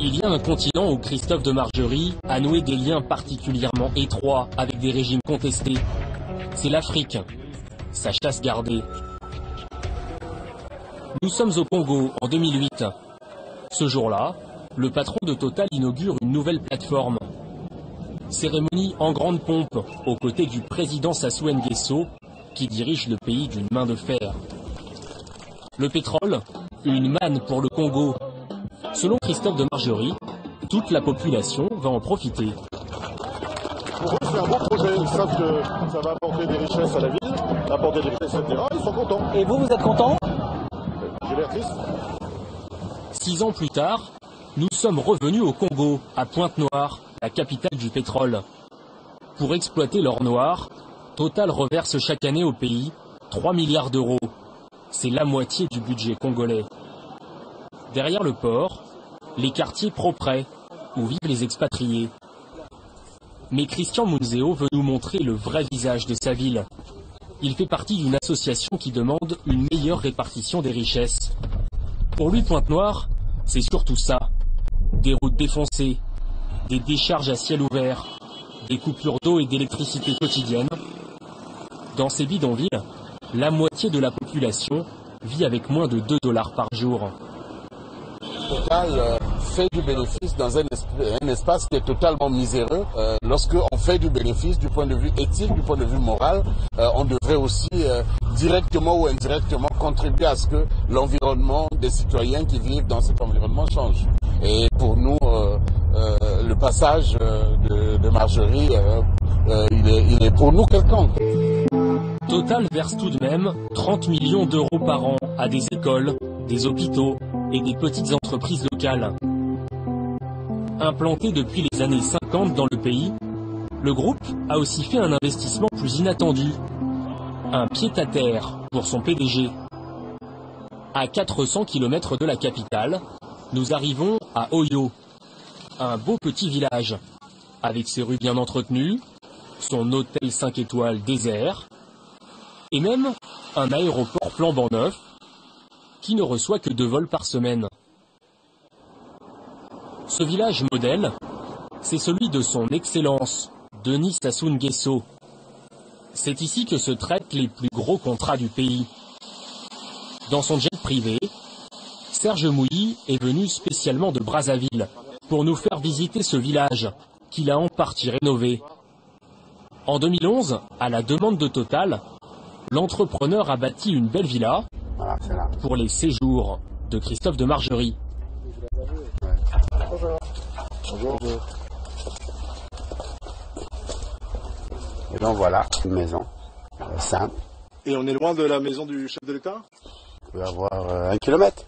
Il y a un continent où Christophe de Margerie a noué des liens particulièrement étroits avec des régimes contestés. C'est l'Afrique, sa chasse gardée. Nous sommes au Congo en 2008. Ce jour-là, le patron de Total inaugure une nouvelle plateforme. Cérémonie en grande pompe, aux côtés du président Sassou Nguesso, qui dirige le pays d'une main de fer. Le pétrole, une manne pour le Congo. Selon Christophe de Margerie, toute la population va en profiter. Pour eux, c'est un beau projet. Ils savent que ça va apporter des richesses à la ville, apporter des richesses, etc. Ils sont contents. Et vous êtes content? J'ai l'air triste. 6 ans plus tard, nous sommes revenus au Congo, à Pointe-Noire, la capitale du pétrole. Pour exploiter l'or noir, Total reverse chaque année au pays 3 milliards d'euros. C'est la moitié du budget congolais. Derrière le port, les quartiers propres, où vivent les expatriés. Mais Christian Munzeo veut nous montrer le vrai visage de sa ville. Il fait partie d'une association qui demande une meilleure répartition des richesses. Pour lui, Pointe-Noire, c'est surtout ça. Des routes défoncées, des décharges à ciel ouvert, des coupures d'eau et d'électricité quotidiennes. Dans ces bidonvilles, la moitié de la population vit avec moins de 2 $ par jour. Total fait du bénéfice dans un espace qui est totalement miséreux. Lorsqu'on fait du bénéfice du point de vue éthique, du point de vue moral, on devrait aussi directement ou indirectement contribuer à ce que l'environnement des citoyens qui vivent dans cet environnement change. Et pour nous, le passage de Margerie, il est pour nous quelconque. Total verse tout de même 30 millions d'euros par an à des écoles, des hôpitaux et des petites entreprises locales. Implanté depuis les années 50 dans le pays, le groupe a aussi fait un investissement plus inattendu. Un pied-à-terre pour son PDG. À 400 km de la capitale, nous arrivons à Oyo, un beau petit village, avec ses rues bien entretenues, son hôtel 5 étoiles désert, et même un aéroport flambant neuf, qui ne reçoit que 2 vols par semaine. Ce village modèle, c'est celui de son Excellence, Denis Sassou Nguesso. C'est ici que se traitent les plus gros contrats du pays. Dans son jet privé, Serge Mouilly est venu spécialement de Brazzaville pour nous faire visiter ce village qu'il a en partie rénové. En 2011, à la demande de Total, l'entrepreneur a bâti une belle villa pour les séjours de Christophe de Margerie. Bonjour. Bonjour. Et donc voilà, une maison simple. Et on est loin de la maison du chef de l'État? On peut avoir 1 kilomètre.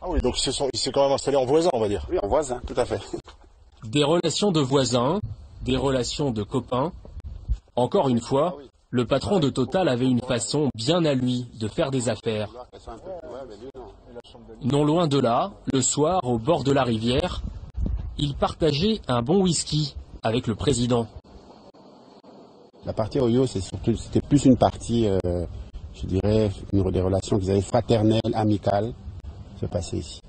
Ah oui, donc il s'est quand même installé en voisin, on va dire. Oui, en voisin, tout à fait. Des relations de voisins, des relations de copains. Encore une fois, le patron de Total avait une façon bien à lui de faire des affaires. Non loin de là, le soir, au bord de la rivière, il partageait un bon whisky avec le président. La partie Oyo, c'était plus une partie, je dirais, des relations qu'ils avaient fraternelles, amicales, se passaient ici.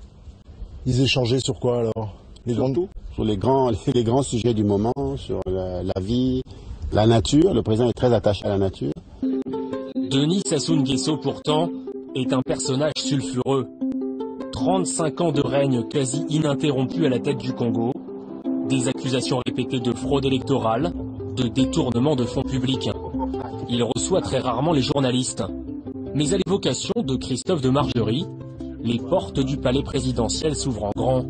Ils échangeaient sur quoi alors? Sur les grands sujets du moment, sur la vie, la nature. Le président est très attaché à la nature. Denis Sassou Nguesso, pourtant, est un personnage sulfureux. 35 ans de règne quasi ininterrompu à la tête du Congo, des accusations répétées de fraude électorale, de détournement de fonds publics. Il reçoit très rarement les journalistes. Mais à l'évocation de Christophe de Margerie, les portes du palais présidentiel s'ouvrent en grand.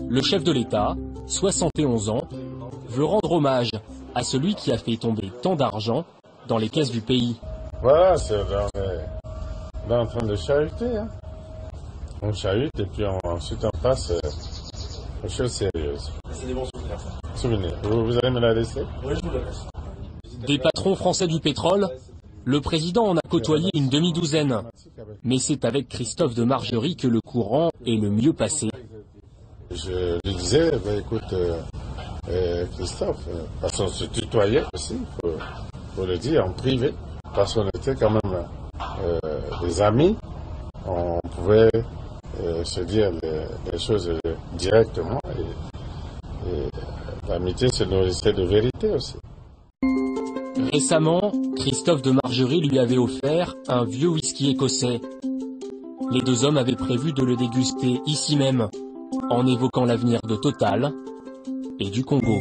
Le chef de l'État, 71 ans, veut rendre hommage à celui qui a fait tomber tant d'argent dans les caisses du pays. Voilà, on est en train de chahuter. Hein. On chahute et puis ensuite on passe aux choses sérieuses. C'est des bons souvenirs. Souvenirs. Vous allez me la laisser? Oui, je vous la laisse. Des patrons français du pétrole, le président en a côtoyé une demi-douzaine. Mais c'est avec Christophe de Margerie que le courant est le mieux passé. Je lui disais, écoute, Christophe, parce qu'on se tutoyait aussi, faut le dire, en privé, parce qu'on était quand même des amis, on pouvait se dire des choses directement. Et l'amitié se nourrissait de vérité aussi. Récemment, Christophe de Margerie lui avait offert un vieux whisky écossais. Les deux hommes avaient prévu de le déguster ici même, en évoquant l'avenir de Total et du Congo.